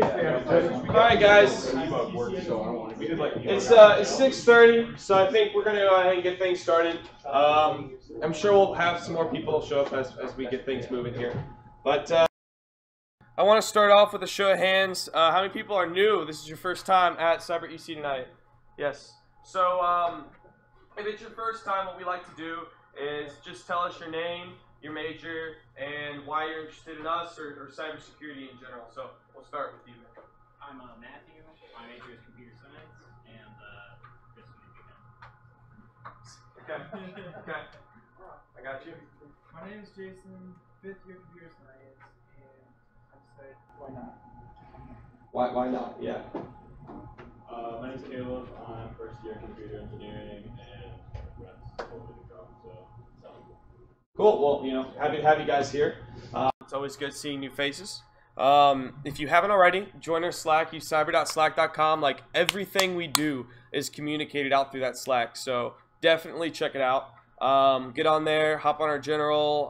right, guys. It's 6:30, so I think we're gonna go ahead and get things started. I'm sure we'll have some more people show up as we get things moving here. But I want to start off with a show of hands. How many people are new? This is your first time at Cyber EC tonight. Yes. So if it's your first time, what we like to do is just tell us your name, your major, and why you're interested in us or cybersecurity in general. So we'll start with you. I'm Matthew. My major is computer science, and this is Okay. Okay. I got you. My name is Jason, 5th year computer science, and I decided why not. Why not? Yeah. My name is Caleb. I'm 1st year computer engineering, and that's totally the job, so sounds good. Cool. Well, you know, happy to have you guys here. It's always good seeing new faces. If you haven't already, join our Slack. Use cyber.slack.com. Like, everything we do is communicated out through that Slack. So definitely check it out. Get on there, hop on our general.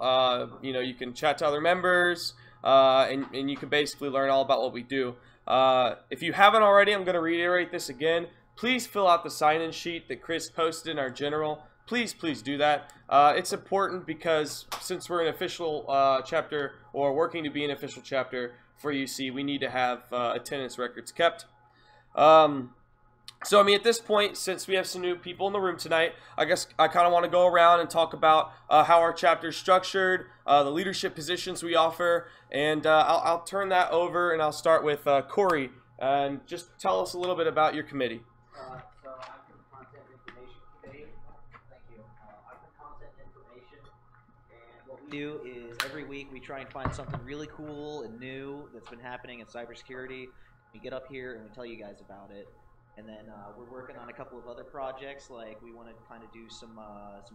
You know, you can chat to other members, and you can basically learn all about what we do. If you haven't already, I'm going to reiterate this again. Please fill out the sign-in sheet that Chris posted in our general. Please do that. It's important because since we're an official chapter, or working to be an official chapter for UC, we need to have attendance records kept. So, I mean, at this point, since we have some new people in the room tonight, I guess I kind of want to go around and talk about how our chapter is structured, the leadership positions we offer, and I'll turn that over, and I'll start with Corey, and just tell us a little bit about your committee. So I'm from the Content Information Committee. Thank you. I'm from Content Information, and what we do is every week we try and find something really cool and new that's been happening in cybersecurity. We get up here and we tell you guys about it. And then we're working on a couple of other projects, like we want to kind of do some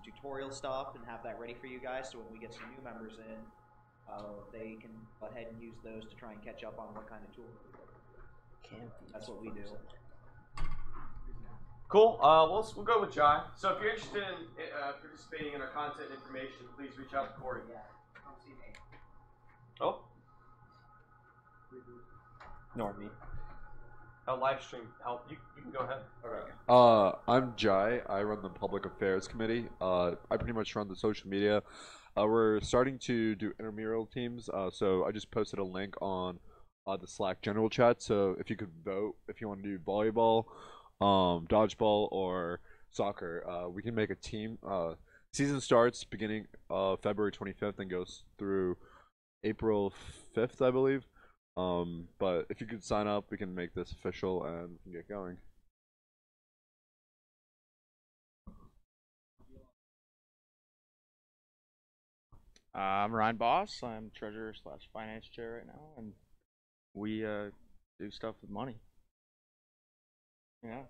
tutorial stuff and have that ready for you guys, so when we get some new members in, they can go ahead and use those to try and catch up on what kind of tool. That's what we do. Cool. We'll go with Jai. So if you're interested in participating in our content information, please reach out to Corey. Yeah, come see me. Oh. Nor me. Live stream help. You can go ahead. Okay. I'm Jai. I run the Public Affairs Committee. I pretty much run the social media. We're starting to do intramural teams. So I just posted a link on the Slack general chat. So if you could vote, if you want to do volleyball, dodgeball, or soccer, we can make a team. Season starts beginning February 25th and goes through April 5th, I believe. But if you could sign up, we can make this official and we can get going. I'm Ryan Boss. I'm treasurer / finance chair right now, and we do stuff with money. Yeah.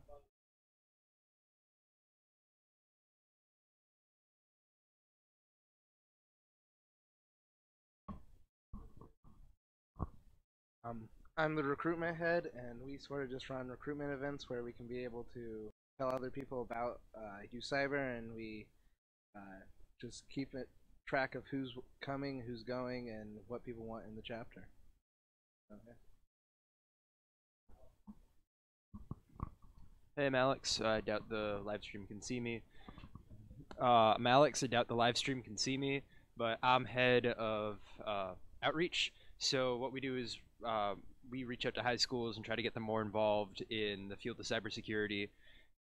I'm the recruitment head, and we sort of just run recruitment events where we can be able to tell other people about UCyber, and we just keep track of who's coming, who's going, and what people want in the chapter. Okay. Hey, I'm Alex. I doubt the live stream can see me. I'm Alex. I doubt the live stream can see me, but I'm head of outreach. So what we do is we reach out to high schools and try to get them more involved in the field of cybersecurity,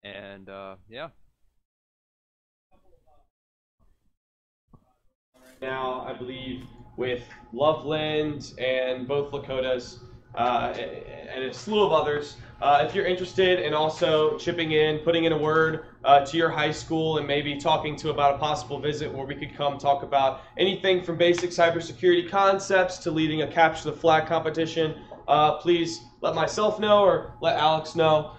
and yeah. Now, I believe with Loveland and both Lakotas and a slew of others, if you're interested in also chipping in, putting in a word to your high school and maybe talking to about a possible visit where we could come talk about anything from basic cybersecurity concepts to leading a capture the flag competition, please let myself know or let Alex know.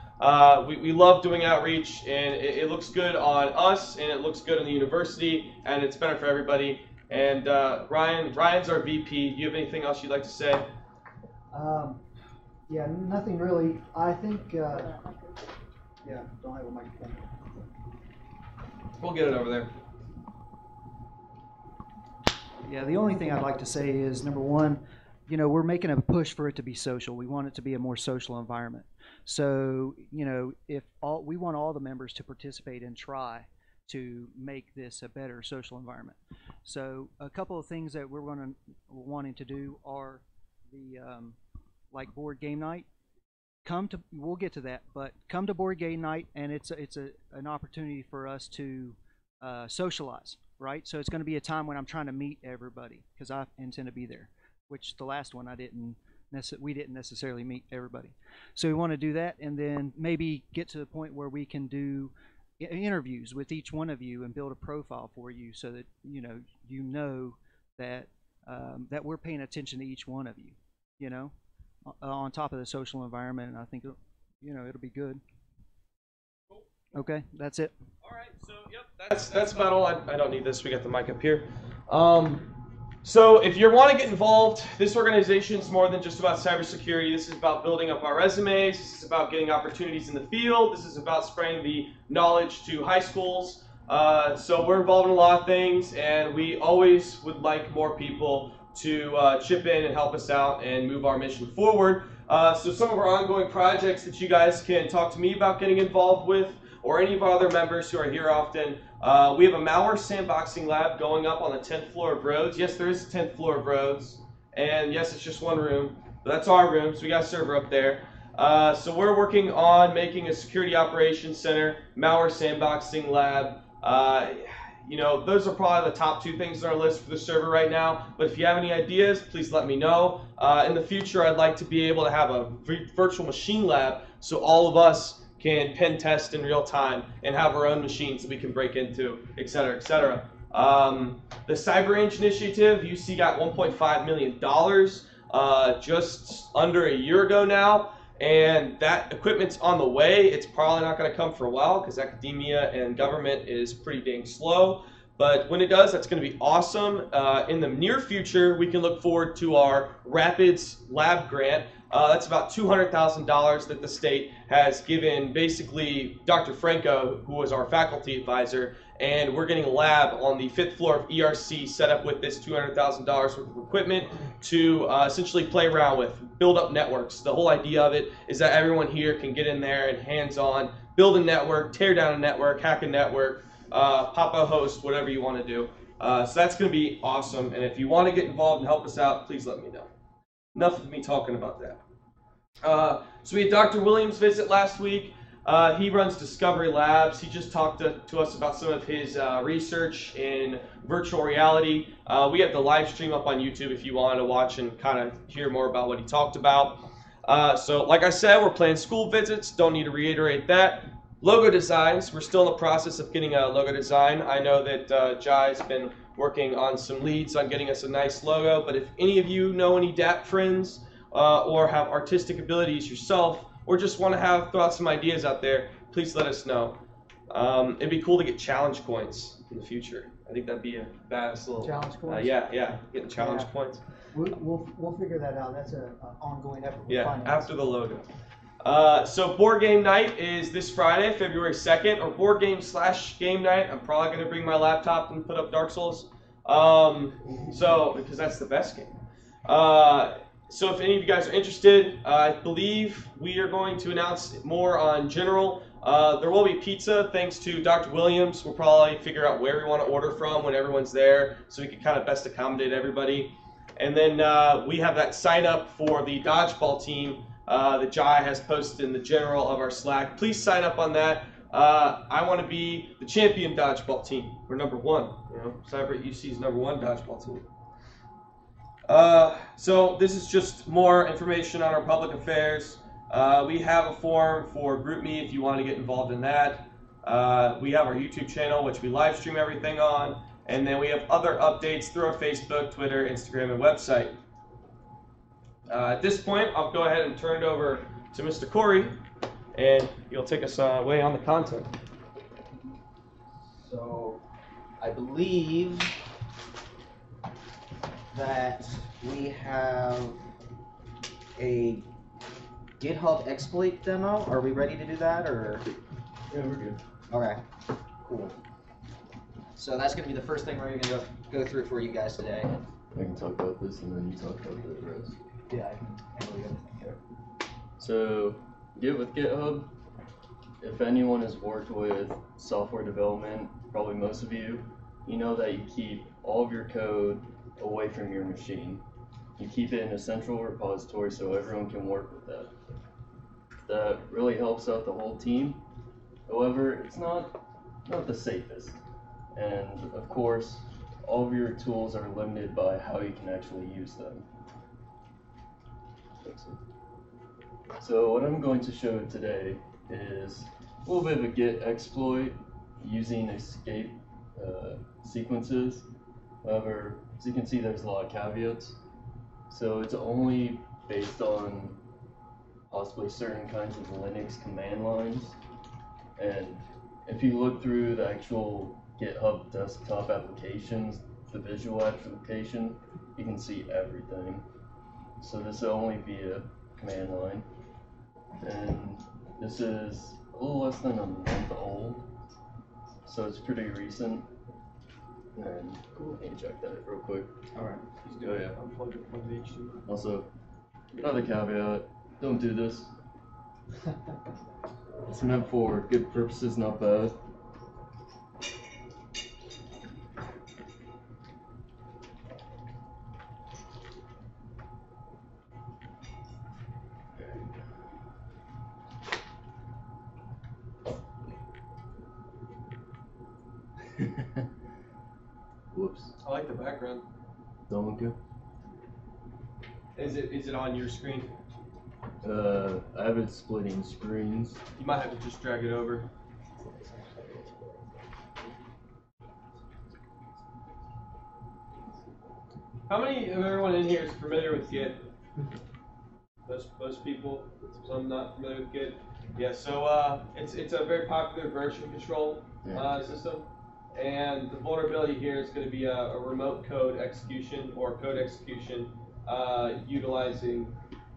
We love doing outreach, and it looks good on us, and it looks good on the university, and it's better for everybody. And Ryan's our VP. Do you have anything else you'd like to say? Yeah, nothing really. I think, yeah, don't have a microphone. We'll get it over there. Yeah, the only thing I'd like to say is, number one, you know, we're making a push for it to be social. We want it to be a more social environment. So, you know, we want all the members to participate and try to make this a better social environment. So a couple of things that we're wanting to do are the like board game night. We'll get to that, but come to board game night, and it's an opportunity for us to socialize, right? So it's going to be a time when I'm trying to meet everybody because I intend to be there, which the last one we didn't necessarily meet everybody. So we want to do that, and then maybe get to the point where we can do interviews with each one of you and build a profile for you, so that you know that that we're paying attention to each one of you, you know, on top of the social environment. And I think it'll be good. Cool. Okay, that's it. All right, so yep, that's about all. I don't need this. We got the mic up here. So if you want to get involved, this organization is more than just about cybersecurity. This is about building up our resumes. This is about getting opportunities in the field. This is about spreading the knowledge to high schools. So we're involved in a lot of things, and we always would like more people to chip in and help us out and move our mission forward. So some of our ongoing projects that you guys can talk to me about getting involved with, or any of our other members who are here often. We have a malware sandboxing lab going up on the 10th floor of Rhodes. Yes, there is a 10th floor of Rhodes. And yes, it's just one room. But that's our room, so we got a server up there. So we're working on making a security operations center, malware sandboxing lab. You know, those are probably the top 2 things on our list for the server right now. But if you have any ideas, please let me know. In the future, I'd like to be able to have a virtual machine lab so all of us can pen test in real time and have our own machines that we can break into, et cetera, et cetera. The CyberInch initiative, UC got $1.5 million just under a year ago now, and that equipment's on the way. It's probably not going to come for a while because academia and government is pretty dang slow. But when it does, that's going to be awesome. In the near future, we can look forward to our Rapids Lab grant. That's about $200,000 that the state has given basically Dr. Franco, who was our faculty advisor, and we're getting a lab on the 5th floor of ERC set up with this $200,000 worth of equipment to essentially play around with, build up networks. The whole idea of it is that everyone here can get in there and hands-on, build a network, tear down a network, hack a network, pop a host, whatever you want to do. So that's going to be awesome, and if you want to get involved and help us out, please let me know. Enough of me talking about that. So we had Dr. Williams visit last week. He runs Discovery Labs. He just talked to us about some of his research in virtual reality. We have the live stream up on YouTube if you want to watch and kind of hear more about what he talked about. So like I said, we're planning school visits. Don't need to reiterate that. Logo designs. We're still in the process of getting a logo design. I know that Jai's been working on some leads on getting us a nice logo, but if any of you know any DAP friends or have artistic abilities yourself, or just want to throw out some ideas out there, please let us know. It'd be cool to get challenge coins in the future. I think that'd be a badass little challenge coins. Yeah, getting challenge coins. We'll figure that out. That's an ongoing effort. Yeah, after the logo. So board game night is this Friday, February 2nd, or board game/game night. I'm probably going to bring my laptop and put up Dark Souls. Because that's the best game. So if any of you guys are interested, I believe we are going to announce more on general. There will be pizza thanks to Dr. Williams. We'll probably figure out where we want to order from when everyone's there so we can kind of best accommodate everybody. And then we have that sign up for the dodgeball team that Jai has posted in the general of our Slack. Please sign up on that. I want to be the champion dodgeball team. We're number 1. You know, Cyber UC's number 1 dodgeball team. So this is just more information on our public affairs. We have a forum for GroupMe if you want to get involved in that. We have our YouTube channel, which we live stream everything on. And then we have other updates through our Facebook, Twitter, Instagram, and website. At this point, I'll go ahead and turn it over to Mr. Corey, and he'll take us away on the content. So, I believe that we have a GitHub exploit demo. Are we ready to do that, or? Yeah, we're good. Okay, cool. So that's going to be the first thing we're going to go through for you guys today. I can talk about this and then you talk about the rest. Yeah, I can handle it. So, with GitHub, if anyone has worked with software development, probably most of you, you know that you keep all of your code away from your machine. You keep it in a central repository so everyone can work with that. That really helps out the whole team. However, it's not the safest. And of course, all of your tools are limited by how you can actually use them. So what I'm going to show today is a little bit of a Git exploit using escape sequences. However, as you can see, there's a lot of caveats. So it's only based on possibly certain kinds of Linux command lines. And if you look through the actual GitHub desktop applications, the visual application, you can see everything. So this will only be a command line. And this is a little less than a month old, so it's pretty recent. And cool, let me check that real quick. Alright. Oh yeah. Also, another caveat, don't do this. It's meant for good purposes, not bad. Whoops. I like the background. Don't look good. Is it on your screen? I have it splitting screens. You might have to just drag it over. How many of everyone in here is familiar with Git? Most people. Some not familiar with Git. Yeah. So it's a very popular version control system, and the vulnerability here is going to be a remote code execution or code execution utilizing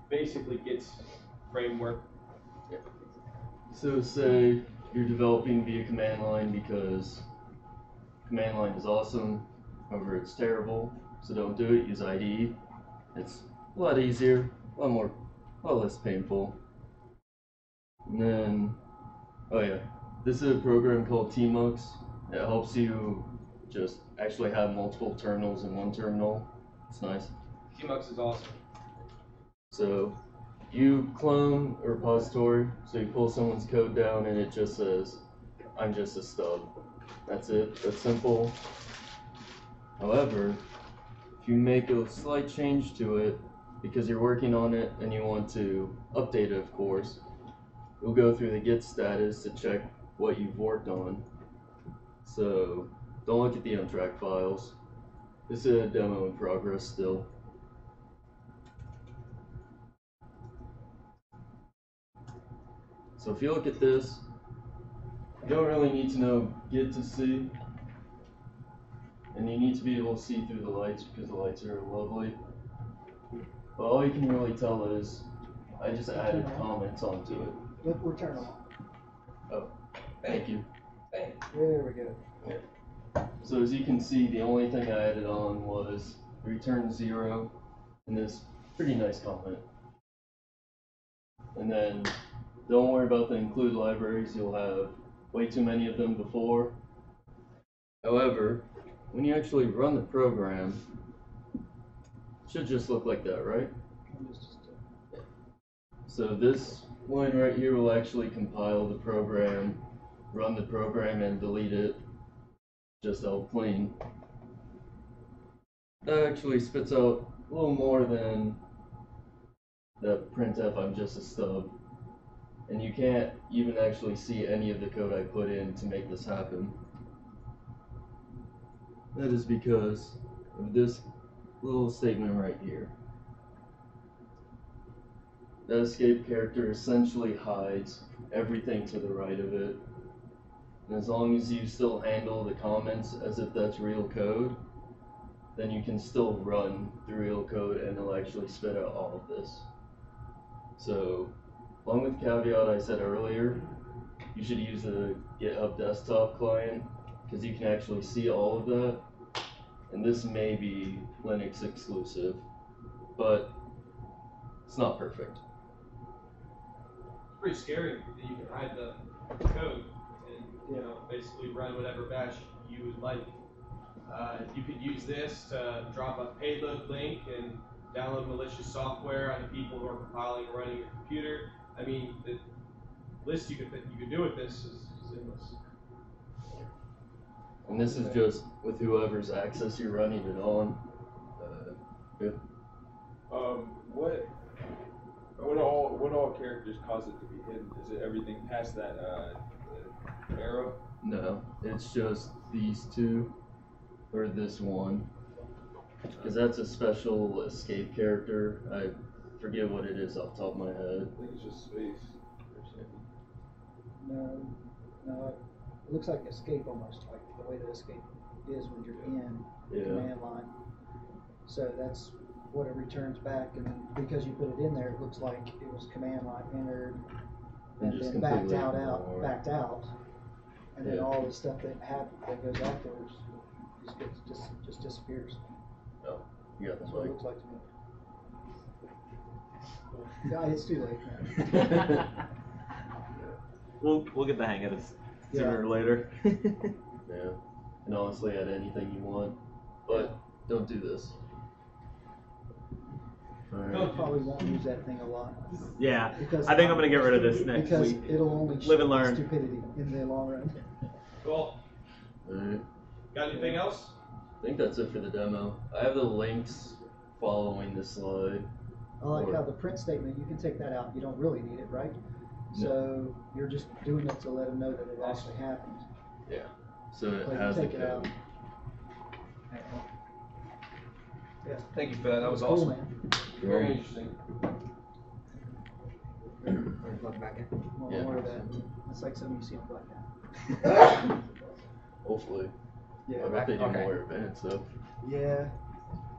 basically Git's framework. So say you're developing via command line because command line is awesome, however it's terrible, so don't do it, use IDE. It's a lot easier, a lot less painful. And then, oh yeah, this is a program called Tmux. It helps you just actually have multiple terminals in one terminal. It's nice. Tmux is awesome. So you clone a repository, so you pull someone's code down and it just says, I'm just a stub. That's it, that's simple. However, if you make a slight change to it, because you're working on it and you want to update it, of course, you'll go through the Git status to check what you've worked on. So don't look at the untracked files. This is a demo in progress still. So if you look at this, you don't really need to know Git to see. And you need to be able to see through the lights because the lights are lovely. But all you can really tell is I just added comments onto it. We're turning on. Oh, thank you. There we go. Yeah. So as you can see, the only thing I added on was return 0 and this pretty nice comment. And then don't worry about the include libraries, you'll have way too many of them before. However, when you actually run the program, it should just look like that, right? So this line right here will actually compile the program, run the program, and delete it, just out plain. That actually spits out a little more than the printf I'm just a stub. And you can't even actually see any of the code I put in to make this happen. That is because of this little statement right here. That escape character essentially hides everything to the right of it. And as long as you still handle the comments as if that's real code, then you can still run the real code and it'll actually spit out all of this. So, along with the caveat I said earlier, you should use a GitHub desktop client because you can actually see all of that. and this may be Linux exclusive, but it's not perfect. It's pretty scary that you can hide the code and basically run whatever bash you would like. You could use this to drop a payload link and download malicious software on the people who are compiling and running your computer. I mean, the list you could do with this is endless. And this is just with whoever's access you're running it on. Yeah. What all characters cause it to be hidden? Is it everything past that arrow? No, it's just these two, or this one. Because that's a special escape character. I forget what it is off the top of my head. I think it's just space or something. No, it looks like escape almost, like the way that escape is when you're in the command line. So that's what it returns back, and then because you put it in there, it looks like it was command line entered, and then backed out, and then all the stuff that happened that goes afterwards just disappears. Oh, yeah, that's That's what right. it looks like to me. No, it's too late, man. We'll get the hang of this sooner or later. Yeah, and honestly, add anything you want, but don't do this. I probably won't use that thing a lot. Yeah, Because I think I'm gonna get rid of this next because week. it'll only Live and show learn. stupidity in the long run. Cool. Alright. Got anything else? I think that's it for the demo. I have the links following this slide. I like how the print statement, you can take that out. You don't really need it, right? So you're just doing it to let them know that it actually happened. Yeah. So it Like, has the take it out. code. Yeah. Thank you for that. That was Cool, awesome. man. Very interesting. Plug back in. Well, Yeah. more of that. It's like something you see in Black Hopefully. Yeah. I bet they do Okay. more advanced stuff. Yeah.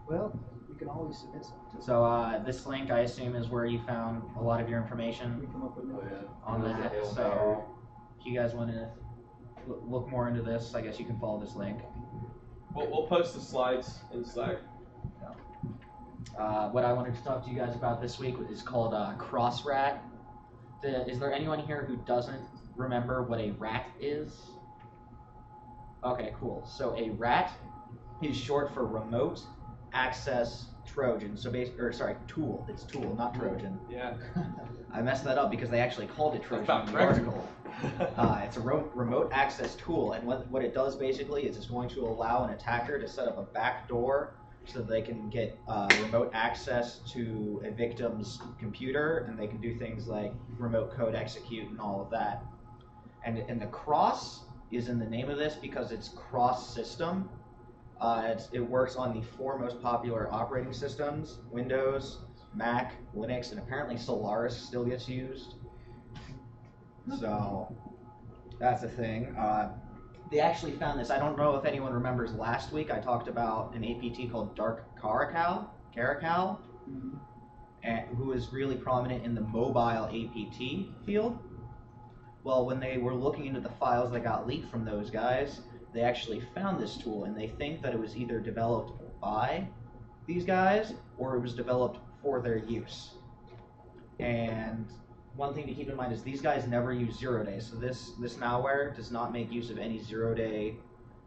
Well, you can always submit something. So this link, I assume, is where you found a lot of your information We come up with on that. So if you guys want to look more into this, I guess you can follow this link. We'll post the slides in Slack. What I wanted to talk to you guys about this week is called cross-rat. Is there anyone here who doesn't remember what a rat is? Okay, cool. So a rat is short for remote access Trojan. So tool. It's tool, not Trojan. Yeah. I messed that up because they actually called it Trojan in the article. It's a remote access tool, and what it does basically is it's going to allow an attacker to set up a backdoor so that they can get remote access to a victim's computer, and they can do things like remote code execute and all of that. And the cross is in the name of this because it's cross-system. It works on the 4 most popular operating systems: Windows, Mac, Linux, and apparently Solaris still gets used. So that's a thing. They actually found this. I don't know if anyone remembers last week I talked about an APT called Dark Caracal, and who is really prominent in the mobile APT field. Well, when they were looking into the files that got leaked from those guys, they actually found this tool, and they think that it was either developed by these guys or it was developed for their use. And one thing to keep in mind is these guys never use 0-day, so this malware does not make use of any 0-day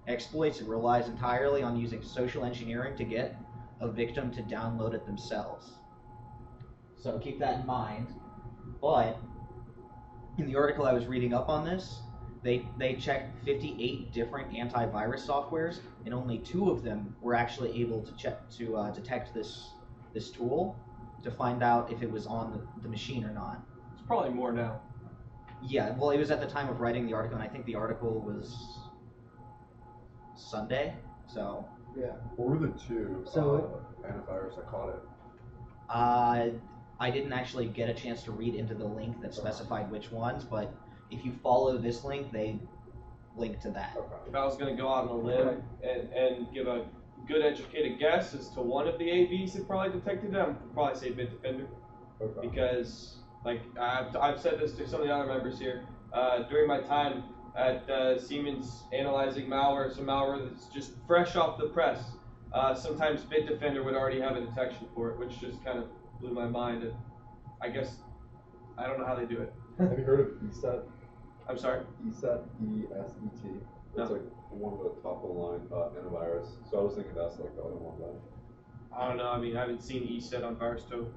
exploits. It relies entirely on using social engineering to get a victim to download it themselves. So keep that in mind. But in the article I was reading up on this, they checked 58 different antivirus softwares, and only 2 of them were actually able to detect this tool to find out if it was on the machine or not. It's probably more now. Yeah, well, it was at the time of writing the article, and I think the article was Sunday, so... Yeah. What were the 2 antivirus that caught it? I didn't actually get a chance to read into the link that specified which ones, but if you follow this link, they link to that. If I was going to go out on a limb and give a good educated guess as to one of the AVs that probably detected it, I'd probably say Bitdefender. Because, like, I've said this to some of the other members here, during my time at Siemens analyzing malware, some malware that's just fresh off the press, sometimes Bitdefender would already have a detection for it, which just kind of blew my mind. And I guess I don't know how they do it. Have you heard of ESET? I'm sorry? ESET, E-S-E-T. It's No. like one of the top of the line antivirus. So I was thinking that's like the other one then. I don't know. I mean, I haven't seen ESET on VirusTope.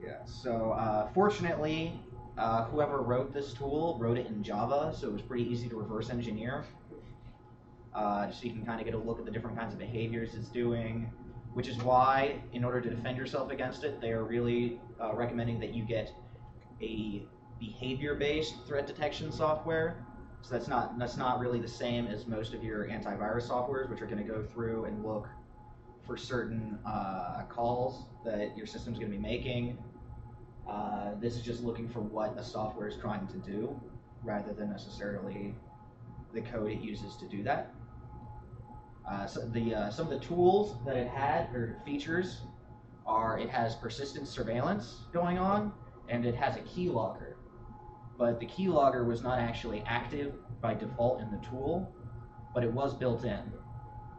Yeah, so fortunately, whoever wrote this tool wrote it in Java, so it was pretty easy to reverse engineer. So you can kind of get a look at the different kinds of behaviors it's doing, which is why, in order to defend yourself against it, they are really recommending that you get a behavior-based threat detection software. So that's not really the same as most of your antivirus softwares, which are going to go through and look for certain calls that your system's going to be making. This is just looking for what a software is trying to do, rather than necessarily the code it uses to do that. Some of the tools that it had, or features, are it has persistent surveillance going on, and it has a keylogger. But the keylogger was not actually active by default in the tool, but it was built in.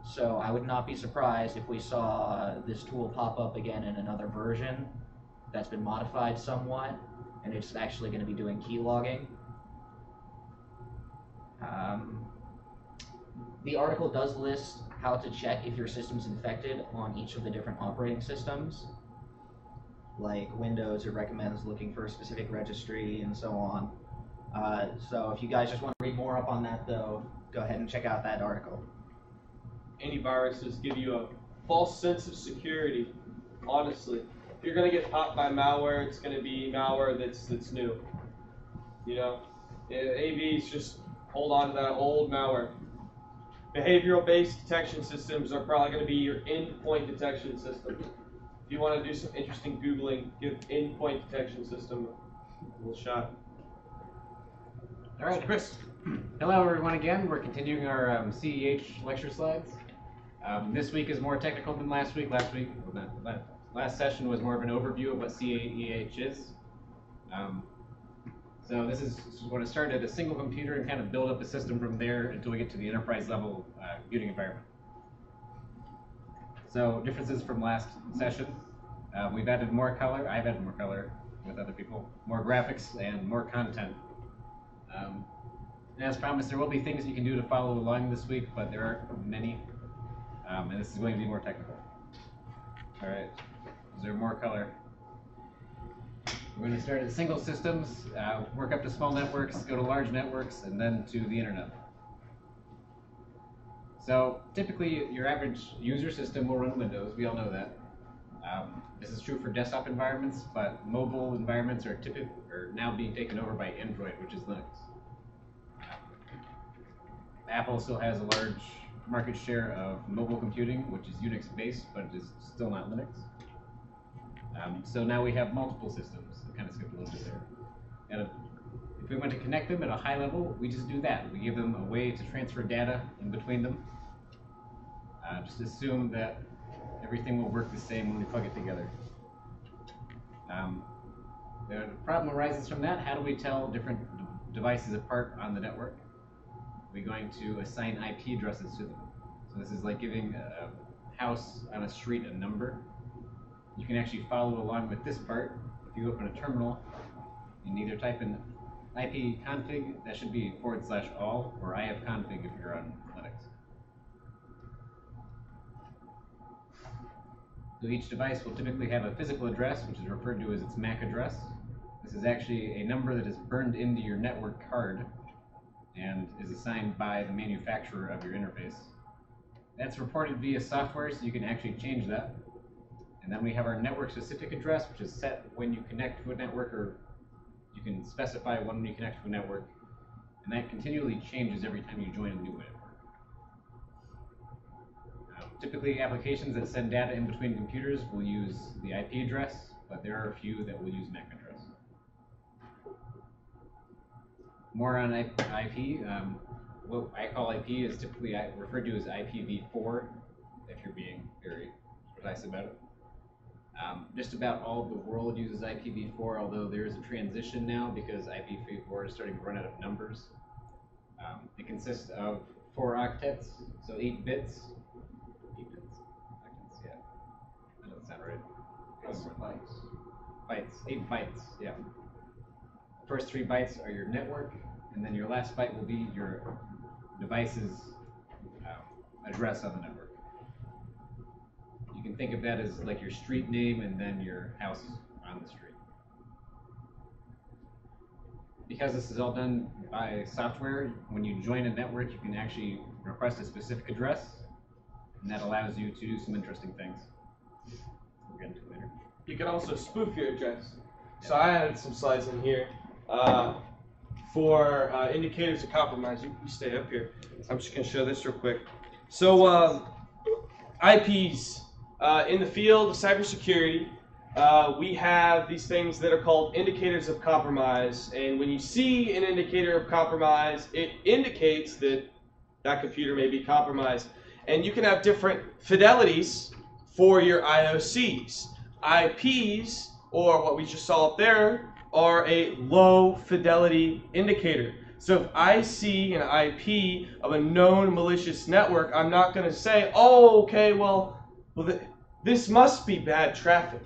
So I would not be surprised if we saw this tool pop up again in another version that's been modified somewhat, and it's actually going to be doing keylogging. The article does list how to check if your system's infected on each of the different operating systems. Like Windows, it recommends looking for a specific registry and so on. So if you guys just want to read more up on that, though, go ahead and check out that article. Antiviruses give you a false sense of security, honestly. If you're going to get popped by malware, it's going to be malware that's new. You know, AVs just hold on to that old malware. Behavioral-based detection systems are probably going to be your endpoint detection system. If you want to do some interesting Googling, give endpoint detection system a little shot. All right, Chris. Hello, everyone, again. We're continuing our CEH lecture slides. This week is more technical than last week. Last session was more of an overview of what CEH is. So this is going to start at a single computer and kind of build up a system from there until we get to the enterprise level computing environment. So differences from last session. We've added more color. I've added more color with other people. More graphics and more content. And as promised, there will be things you can do to follow along this week, but there aren't many. And this is going to be more technical. All right. Is there more color? We're going to start at single systems, work up to small networks, go to large networks, and then to the internet. So typically, your average user system will run Windows. We all know that. This is true for desktop environments, but mobile environments are now being taken over by Android, which is Linux. Apple still has a large market share of mobile computing, which is Unix-based, but it is still not Linux. So now we have multiple systems. I kind of skipped a little bit there. And if we want to connect them at a high level, we just do that. We give them a way to transfer data in between them. Just assume that everything will work the same when we plug it together. The problem arises from that. How do we tell different devices apart on the network? We're going to assign IP addresses to them. So this is like giving a house on a street a number. You can actually follow along with this part. If you open a terminal, you can either type in IP config, that should be /all, or ifconfig if you're on Linux. So each device will typically have a physical address, which is referred to as its MAC address. This is actually a number that is burned into your network card and is assigned by the manufacturer of your interface. That's reported via software, so you can actually change that. And then we have our network-specific address, which is set when you connect to a network, or you can specify when you connect to a network. And that continually changes every time you join a new network. Typically, applications that send data in between computers will use the IP address, but there are a few that will use MAC address. More on IP. What I call IP is typically referred to as IPv4, if you're being very precise about it. Just about all of the world uses IPv4, although there is a transition now because IPv4 is starting to run out of numbers. It consists of 4 octets, so 8 bits. 8 not right. That's bytes. Bytes, 8 bytes, yeah. First 3 bytes are your network, and then your last byte will be your device's address on the network. You can think of that as like your street name and then your house on the street. Because this is all done by software, when you join a network, you can actually request a specific address, and that allows you to do some interesting things. We'll get into it later. You can also spoof your address. So I added some slides in here for indicators of compromise. You stay up here. I'm just going to show this real quick. So IPs in the field of cybersecurity, we have these things that are called indicators of compromise. And when you see an indicator of compromise, it indicates that that computer may be compromised. And you can have different fidelities for your IOCs. IPs, or what we just saw up there, are a low fidelity indicator. So if I see an IP of a known malicious network, I'm not going to say, oh, okay, well this must be bad traffic.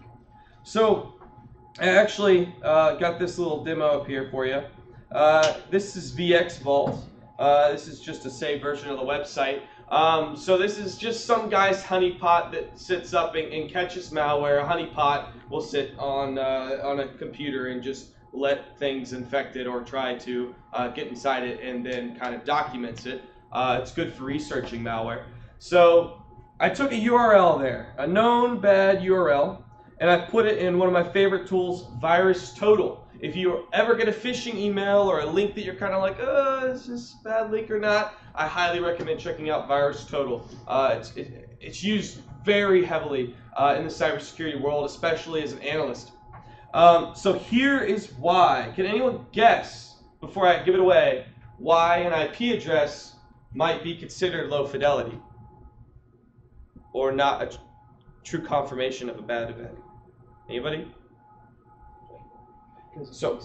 So I actually got this little demo up here for you. This is VX Vault. This is just a saved version of the website. So this is just some guy's honeypot that sits up and catches malware. A honeypot will sit on a computer and just let things infect it or try to get inside it, and then kind of documents it. It's good for researching malware. So I took a URL there, a known bad URL, and I put it in one of my favorite tools, VirusTotal. If you ever get a phishing email or a link that you're kind of like, is this a bad link or not, I highly recommend checking out VirusTotal. It's used very heavily in the cybersecurity world, especially as an analyst. So here is why. Can anyone guess, before I give it away, why an IP address might be considered low fidelity or not a true confirmation of a bad event? Anybody? So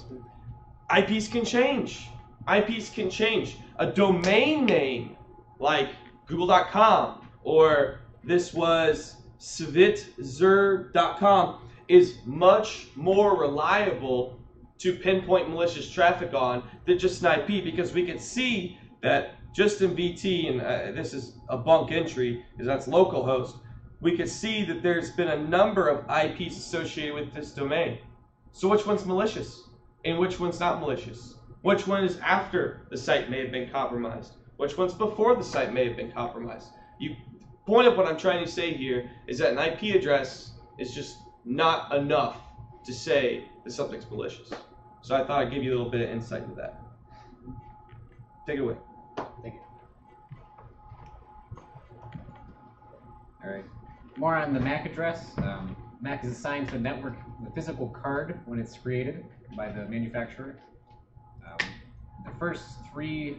IPs can change. IPs can change. A domain name like google.com or this was svitzer.com is much more reliable to pinpoint malicious traffic on than just an IP, because we can see that just in VT, and this is a bunk entry because that's localhost, we can see that there's been a number of IPs associated with this domain. So which one's malicious and which one's not malicious? Which one is after the site may have been compromised? Which one's before the site may have been compromised? The point of what I'm trying to say here is that an IP address is just not enough to say that something's malicious. So I thought I'd give you a little bit of insight into that. Take it away. Thank you. All right. More on the MAC address. MAC is assigned to a network, the physical card, when it's created by the manufacturer. The first 3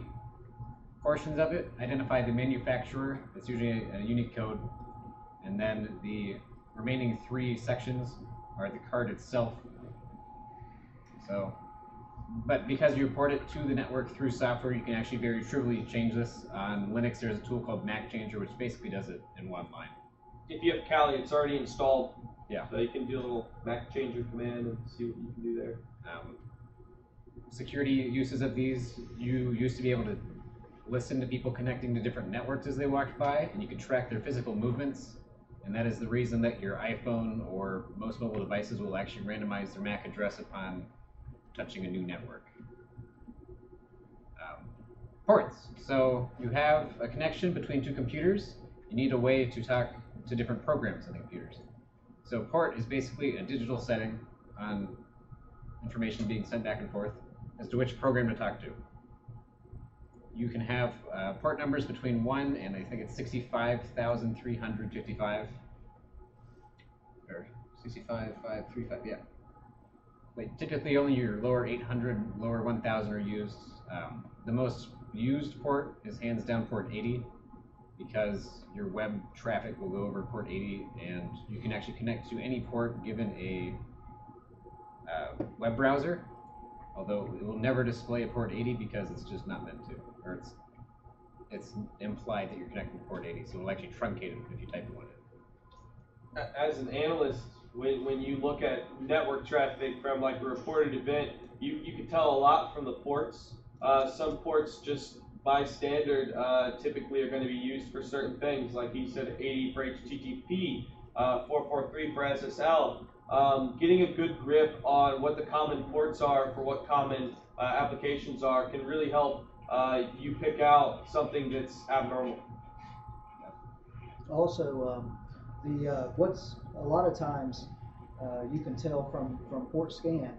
portions of it identify the manufacturer. It's usually a unique code. And then the remaining 3 sections are the card itself. So, but because you port it to the network through software, you can actually very trivially change this. On Linux, there's a tool called Mac Changer, which basically does it in one line. If you have Kali, it's already installed. Yeah. So you can do a little Mac Changer command and see what you can do there. Security uses of these, you used to be able to listen to people connecting to different networks as they walked by, and you could track their physical movements. And that is the reason that your iPhone or most mobile devices will actually randomize their MAC address upon touching a new network. Ports. So you have a connection between 2 computers. You need a way to talk to different programs on the computers. So port is basically a digital setting on information being sent back and forth as to which program to talk to. You can have port numbers between 1 and I think it's 65,355. Or 65,535, yeah. But typically only your lower 800, lower 1,000 are used. The most used port is hands down port 80, because your web traffic will go over port 80, and you can actually connect to any port given a web browser, although it will never display a port 80 because it's just not meant to, or it's implied that you're connecting to port 80, so it will actually truncate it if you type one in. as an analyst, when you look at network traffic from like a reported event, you can tell a lot from the ports. Some ports just by standard typically are going to be used for certain things, like he said, 80 for HTTP, 443 for SSL. Getting a good grip on what the common ports are for what common applications are can really help you pick out something that's abnormal. Also, what's a lot of times you can tell from port scan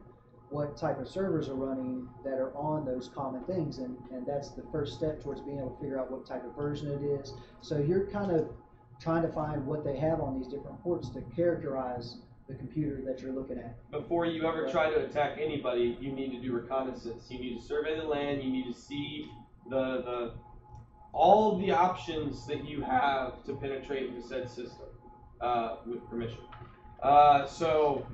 what type of servers are running that are on those common things, and that's the first step towards being able to figure out what type of version it is. So you're kind of trying to find what they have on these different ports to characterize the computer that you're looking at. Before you ever try to attack anybody, you need to do reconnaissance. You need to survey the land. You need to see all the options that you have to penetrate the said system with permission. So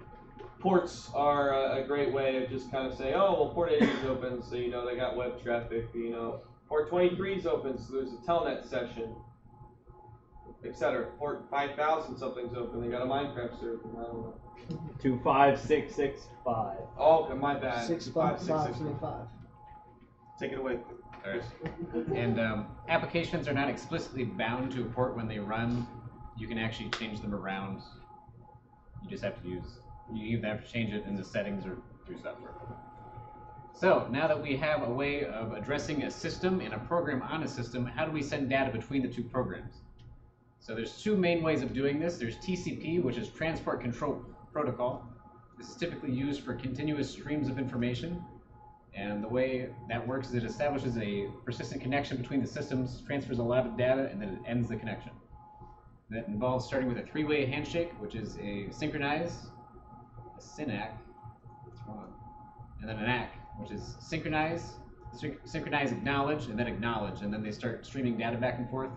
ports are a great way of just kind of saying, oh, well, port 80 is open, so you know they got web traffic. You know, port 23 is open, so there's a telnet session, etc. Port 5000 something's open, they got a Minecraft server. I don't know. 25665. Oh, okay, my bad. 65535. Take it away. All right. And applications are not explicitly bound to a port when they run. You can actually change them around. You just have to you either have to change it in the settings or through software. So now that we have a way of addressing a system and a program on a system, how do we send data between the two programs? So there's two main ways of doing this. There's TCP, which is Transport Control Protocol. This is typically used for continuous streams of information. And the way that works is it establishes a persistent connection between the systems, transfers a lot of data, and then it ends the connection. That involves starting with a three-way handshake, which is a synchronize, a synac, that's wrong, and then an ACK, which is synchronize, acknowledge, and then they start streaming data back and forth,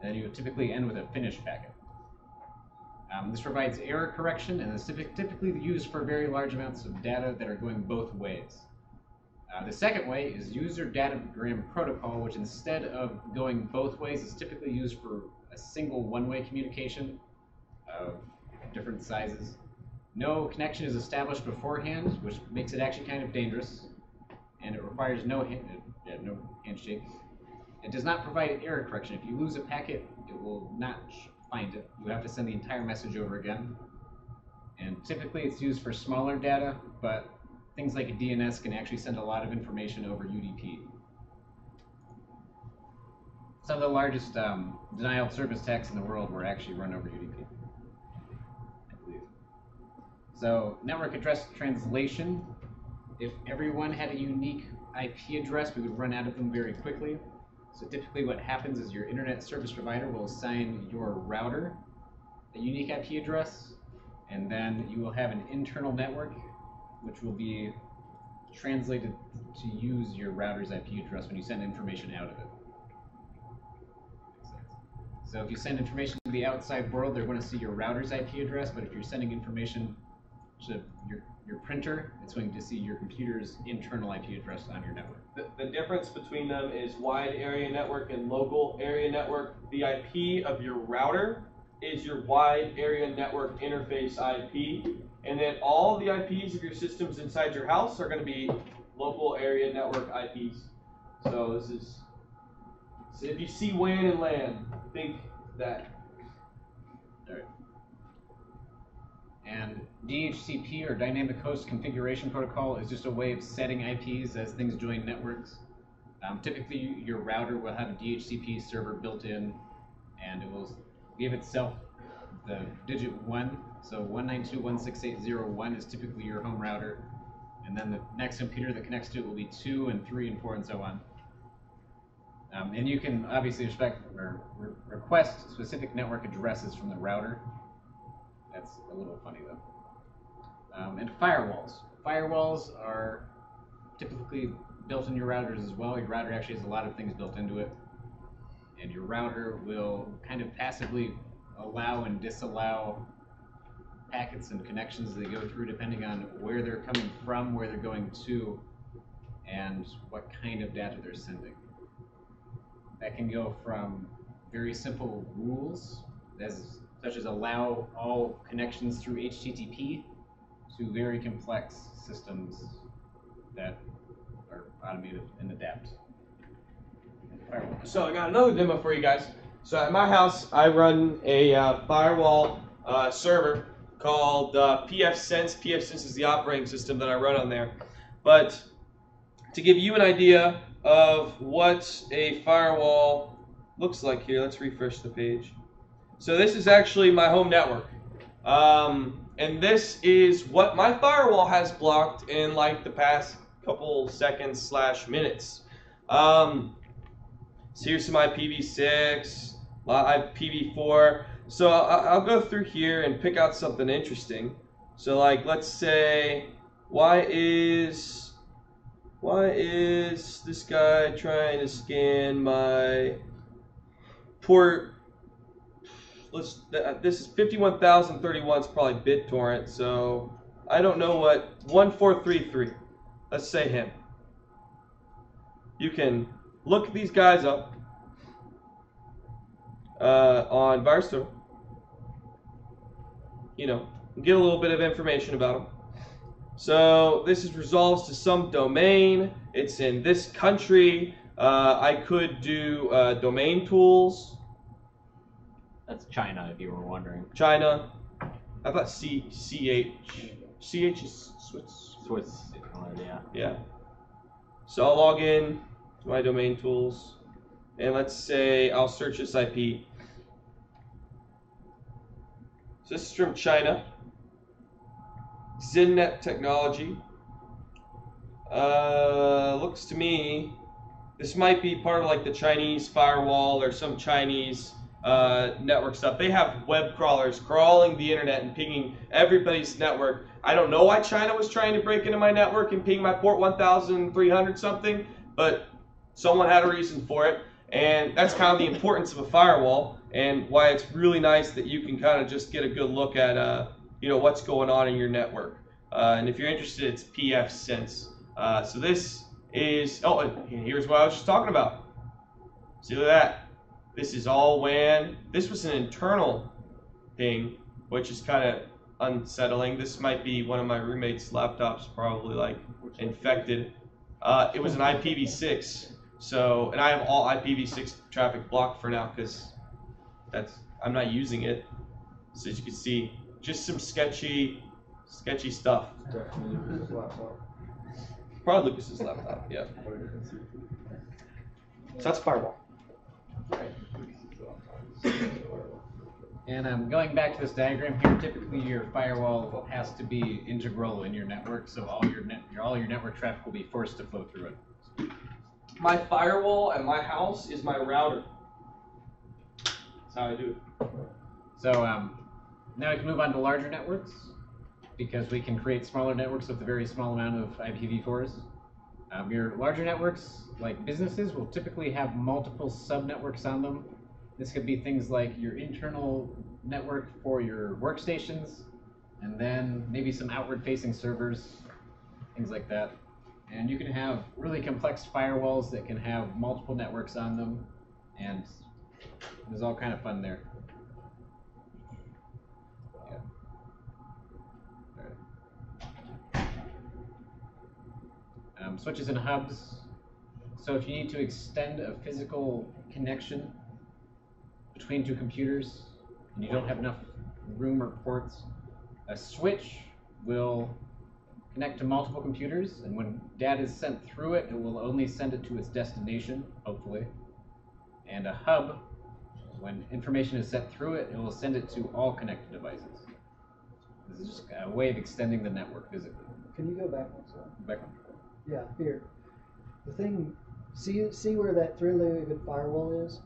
and then you would typically end with a finish packet. This provides error correction, and is typically used for very large amounts of data that are going both ways. The second way is user datagram protocol, which instead of going both ways is typically used for a single one-way communication of different sizes. No connection is established beforehand, which makes it actually kind of dangerous, and it requires no handshake. It does not provide error correction. If you lose a packet, it will not find it. You have to send the entire message over again. And typically it's used for smaller data, but things like a DNS can actually send a lot of information over UDP. Some of the largest denial of service attacks in the world were actually run over UDP, I believe. So network address translation. If everyone had a unique IP address, we would run out of them very quickly. So typically what happens is your internet service provider will assign your router a unique IP address, and then you will have an internal network which will be translated to use your router's IP address when you send information out of it. So if you send information to the outside world, they're going to see your router's IP address, but if you're sending information to your printer, it's going to see your computer's internal IP address on your network. The difference between them is wide area network and local area network. The IP of your router is your wide area network interface IP, and then all the IPs of your systems inside your house are going to be local area network IPs. So this is, so if you see WAN and LAN, think that. All right. And DHCP, or Dynamic Host Configuration Protocol, is just a way of setting IPs as things join networks. Typically, your router will have a DHCP server built in, and it will give itself the digit 1. So 192.168.0.1 is typically your home router, and then the next computer that connects to it will be 2 and 3 and 4 and so on. And you can obviously request specific network addresses from the router. That's a little funny though. And firewalls. Firewalls are typically built in your routers as well. Your router actually has a lot of things built into it. And your router will kind of passively allow and disallow packets and connections as they go through depending on where they're coming from, where they're going to, and what kind of data they're sending. That can go from very simple rules, as such as allow all connections through HTTP to very complex systems that are automated and adapt. So I got another demo for you guys. So at my house, I run a firewall server called pfSense. pfSense is the operating system that I run on there. But to give you an idea of what a firewall looks like here, let's refresh the page. So this is actually my home network. And this is what my firewall has blocked in like the past couple seconds / minutes. So here's some IPv6, IPv4. So I'll go through here and pick out something interesting. So like, let's say, why is this guy trying to scan my port? This is 51,031. It's probably BitTorrent. So I don't know what 1433. Let's say him. You can look these guys up on VirusTotal. You know, get a little bit of information about them. So this is resolves to some domain. It's in this country. I could do domain tools. That's China, if you were wondering. China. I thought CEH. CEH is Swiss. Swiss, yeah. Yeah. So I'll log in to my domain tools, and let's say I'll search this IP. So this is from China. ZenNet technology. Looks to me, this might be part of like the Chinese firewall or some Chinese network stuff. They have web crawlers crawling the internet and pinging everybody's network. I don't know why China was trying to break into my network and ping my port 1,300 something, but someone had a reason for it. And that's kind of the importance of a firewall and why it's really nice that you can kind of just get a good look at you know, what's going on in your network. And if you're interested, it's pfSense. So this is, oh, and here's what I was just talking about. See that? This is all WAN. This was an internal thing, which is kind of unsettling. This might be one of my roommate's laptops, probably like infected. It was an IPv6. So, and I have all IPv6 traffic blocked for now because I'm not using it. So as you can see, just some sketchy stuff. Definitely Lucas's laptop. Probably Lucas's laptop, yeah. So that's firewall. And going back to this diagram here, typically your firewall has to be integral in your network, so all your network traffic will be forced to flow through it. My firewall at my house is my router. That's how I do it. So now we can move on to larger networks, because we can create smaller networks with a very small amount of IPv4s. Your larger networks, like businesses, will typically have multiple sub-networks on them. This could be things like your internal network for your workstations, and then maybe some outward-facing servers, things like that. And you can have really complex firewalls that can have multiple networks on them, and there's all kind of fun there. Switches and hubs. So if you need to extend a physical connection between two computers and you don't have enough room or ports, a switch will connect to multiple computers, and when data is sent through it, it will only send it to its destination, hopefully. And a hub, when information is sent through it, it will send it to all connected devices. This is just a way of extending the network physically. Can you go back one second? Back on. Yeah, here. The thing, see where that three-legged firewall is?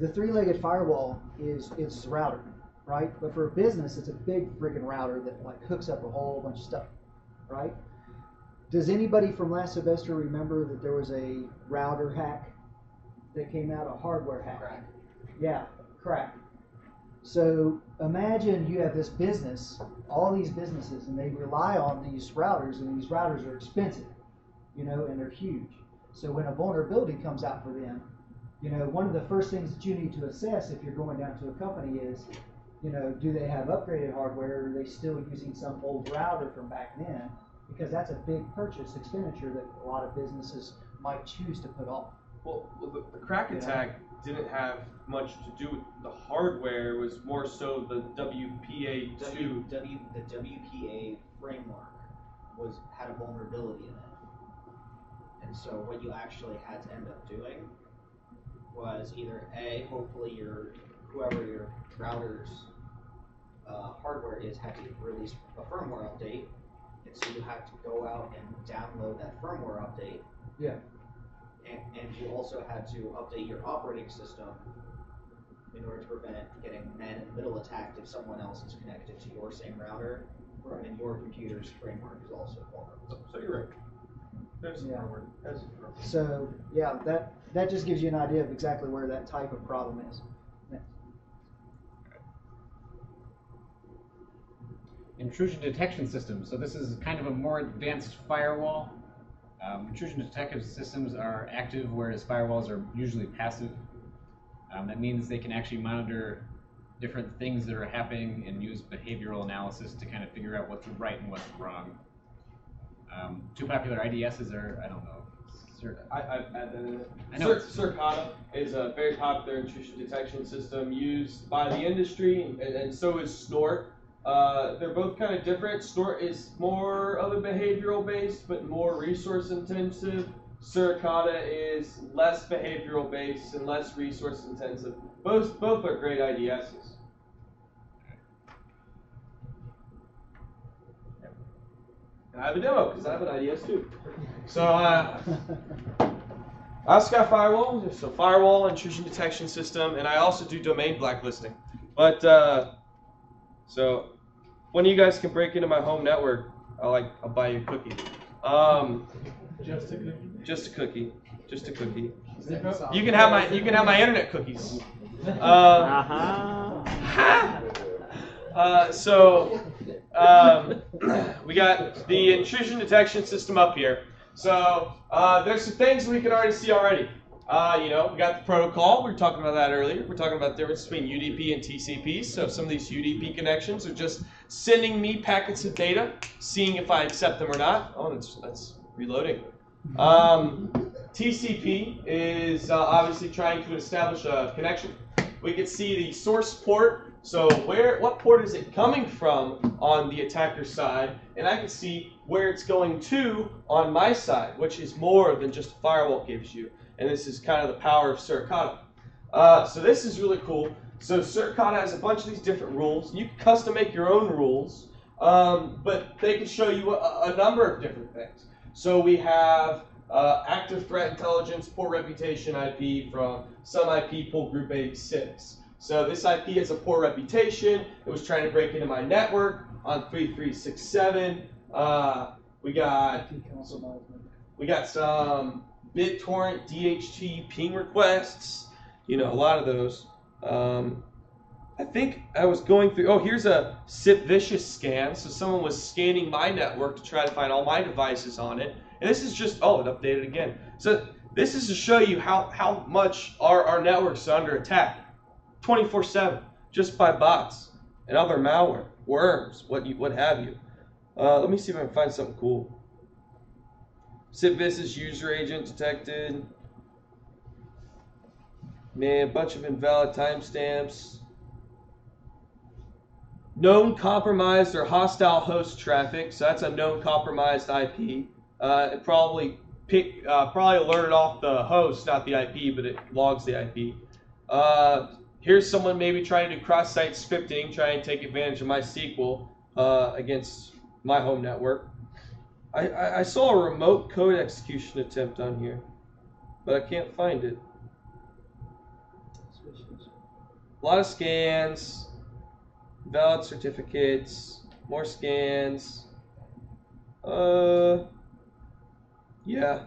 The three-legged firewall is its router, right? But for a business, it's a big freaking router that like hooks up a whole bunch of stuff, right? Does anybody from last semester remember that there was a router hack that came out, a hardware hack? Crack. Yeah, crack. So imagine you have this business, all these businesses, and they rely on these routers, and these routers are expensive, you know, and they're huge. So when a vulnerability comes out for them, you know, one of the first things that you need to assess if you're going down to a company is you know, do they have upgraded hardware, or are they still using some old router from back then? Because that's a big purchase expenditure that a lot of businesses might choose to put off. Well, the crack attack didn't have much to do with the hardware. It was more so the WPA2. The WPA framework had a vulnerability in it. And so what you actually had to end up doing was either A, hopefully whoever your router's hardware is had to release a firmware update, and so you had to go out and download that firmware update. Yeah. And you also had to update your operating system in order to prevent getting man-in-the-middle attacked if someone else is connected to your same router, Right. and your computer's framework is also vulnerable. So you're right. There's Yeah. firmware. So yeah, that just gives you an idea of exactly where that type of problem is. Next. Intrusion detection system. So this is kind of a more advanced firewall. Intrusion detection systems are active, whereas firewalls are usually passive. That means they can actually monitor different things that are happening and use behavioral analysis to kind of figure out what's right and what's wrong. Two popular IDSs are, I don't know. I've had that in it. I know. Surcata is a very popular intrusion detection system used by the industry, and so is Snort. They're both kind of different. Snort is more of a behavioral based, but more resource intensive. Surcata is less behavioral based and less resource intensive. Both are great IDSs. And I have a demo because I have an IDS too. So Oscar Firewall, so firewall intrusion detection system, and I also do domain blacklisting. But so one of you guys can break into my home network, I'll buy you a cookie. Just a cookie. Just a cookie. Just a cookie. You can have my internet cookies. We got the intrusion detection system up here. So there's some things we can already see already. We got the protocol. We were talking about that earlier. We're talking about the difference between UDP and TCP. So some of these UDP connections are just sending me packets of data, seeing if I accept them or not. Oh, that's reloading. TCP is obviously trying to establish a connection. We can see the source port. So what port is it coming from on the attacker side? And I can see where it's going to on my side, which is more than just a firewall gives you. And this is kind of the power of Surcata. So this is really cool. So Surcata has a bunch of these different rules. You can custom make your own rules, but they can show you a number of different things. So we have active threat intelligence, poor reputation IP from some IP pool group 86. So this IP has a poor reputation. It was trying to break into my network on 3367. We got some BitTorrent DHCP ping requests. A lot of those. I think I was going through. Oh, here's a SIP vicious scan. So someone was scanning my network to try to find all my devices on it. And this is just, it updated again. So this is to show you how much our networks are under attack. 24/7, just by bots and other malware, worms, what have you. Let me see if I can find something cool. SIPVIS user agent detected. Man, a bunch of invalid timestamps. Known compromised or hostile host traffic. So that's a known compromised IP. It probably alerted off the host, not the IP, but it logs the IP. Here's someone maybe trying to do cross-site scripting, trying to take advantage of my SQL against my home network. I saw a remote code execution attempt on here, but I can't find it. A lot of scans, valid certificates, more scans. Yeah.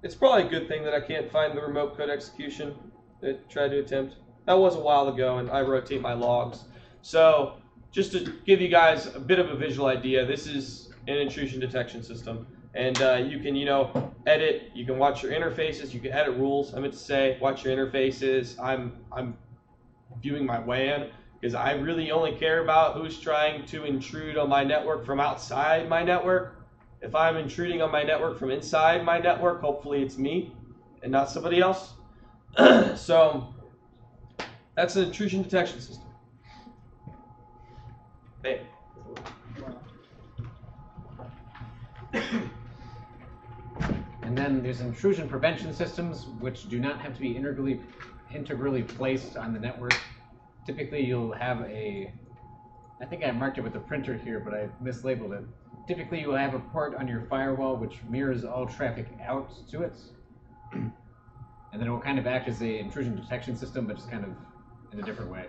It's probably a good thing that I can't find the remote code execution that tried to attempt. That was a while ago, and I rotate my logs. So just to give you guys a bit of a visual idea, this is an intrusion detection system. And you can, edit, you can watch your interfaces, you can edit rules. I meant to say, watch your interfaces. I'm viewing my WAN, because I really only care about who's trying to intrude on my network from outside my network. If I'm intruding on my network from inside my network, hopefully it's me and not somebody else. So that's an intrusion detection system. Bam. And then there's intrusion prevention systems, which do not have to be integrally placed on the network. Typically, you'll have a, I think I marked it with a printer here, but I mislabeled it. Typically, you will have a port on your firewall which mirrors all traffic out to it. And then it will kind of act as a intrusion detection system, but just kind of in a different way.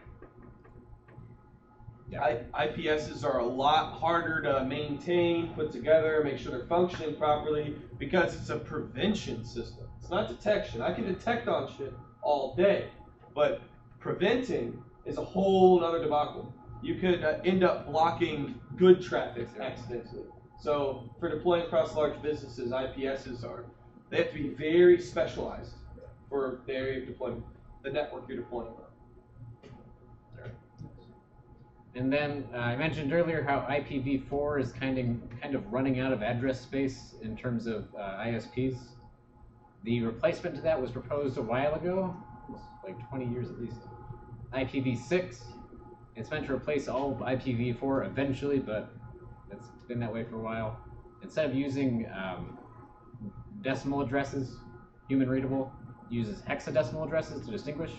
Yeah. IPSs are a lot harder to maintain, put together, make sure they're functioning properly, because it's a prevention system. It's not detection. I can detect on shit all day, but preventing is a whole other debacle. You could end up blocking good traffic accidentally. So for deploying across large businesses, IPSs they have to be very specialized for the area of deployment, the network you're deploying on. And then I mentioned earlier how IPv4 is kind of running out of address space in terms of ISPs. The replacement to that was proposed a while ago, like 20 years at least. IPv6. It's meant to replace all of IPv4 eventually, but it's been that way for a while. Instead of using decimal addresses, human readable, it uses hexadecimal addresses to distinguish.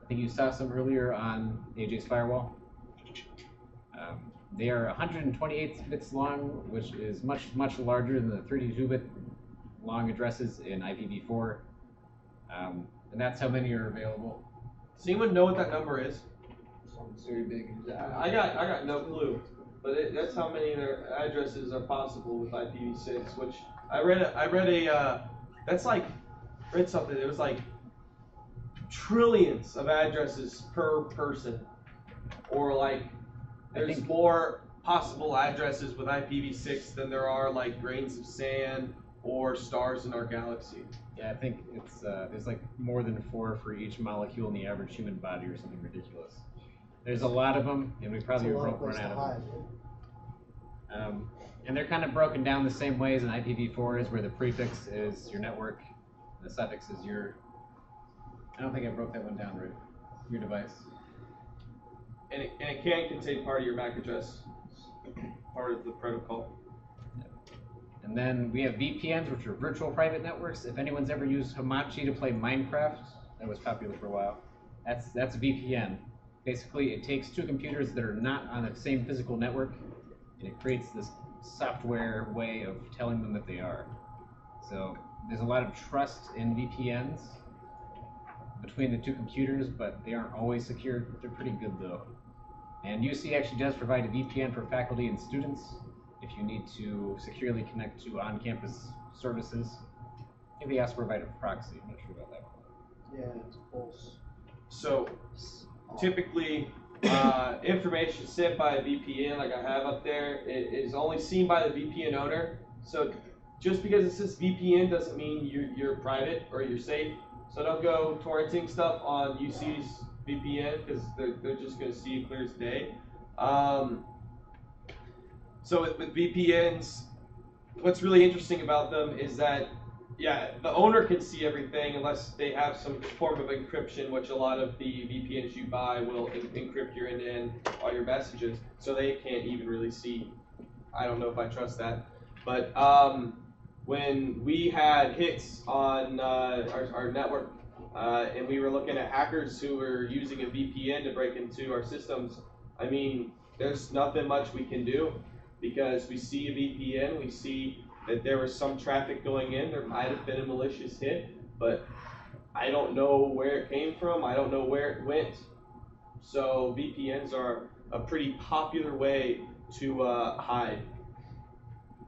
I think you saw some earlier on AJ's firewall. They are 128 bits long, which is much larger than the 32-bit long addresses in IPv4. And that's how many are available. Does anyone know what that number is? It's very big. I got no clue, but that's how many their addresses are possible with IPv6. Which I read something. It was like trillions of addresses per person, or like there's more possible addresses with IPv6 than there are like grains of sand or stars in our galaxy. Yeah, I think it's there's like more than 4 for each molecule in the average human body, or something ridiculous. There's a lot of them, and we probably won't run out of them. And they're kind of broken down the same way as an IPv4 is, where the prefix is your network, and the suffix is your. I don't think I broke that one down right. Your device. And it can contain part of your MAC address, part of the protocol. And then we have VPNs, which are virtual private networks. If anyone's ever used Hamachi to play Minecraft, that was popular for a while. That's a VPN. Basically, it takes 2 computers that are not on the same physical network, and it creates this software way of telling them that they are. So there's a lot of trust in VPNs between the 2 computers, but they aren't always secure. They're pretty good though. And UC actually does provide a VPN for faculty and students if you need to securely connect to on-campus services. I think they also provide a proxy. I'm not sure about that one. Yeah, it's false. So typically, information sent by a VPN, like I have up there, it is only seen by the VPN owner. So just because it says VPN doesn't mean you're private or you're safe. So don't go torrenting stuff on UC's VPN, because they're just going to see it clear as day. So with VPNs, what's really interesting about them is that, yeah, the owner can see everything unless they have some form of encryption, which a lot of the VPNs you buy will encrypt your end-to-end, all your messages, so they can't even really see. I don't know if I trust that. But when we had hits on our network, and we were looking at hackers who were using a VPN to break into our systems, I mean, there's nothing much we can do, because we see a VPN, we see that there was some traffic going in, there might have been a malicious hit, but I don't know where it came from, I don't know where it went. So VPNs are a pretty popular way to hide.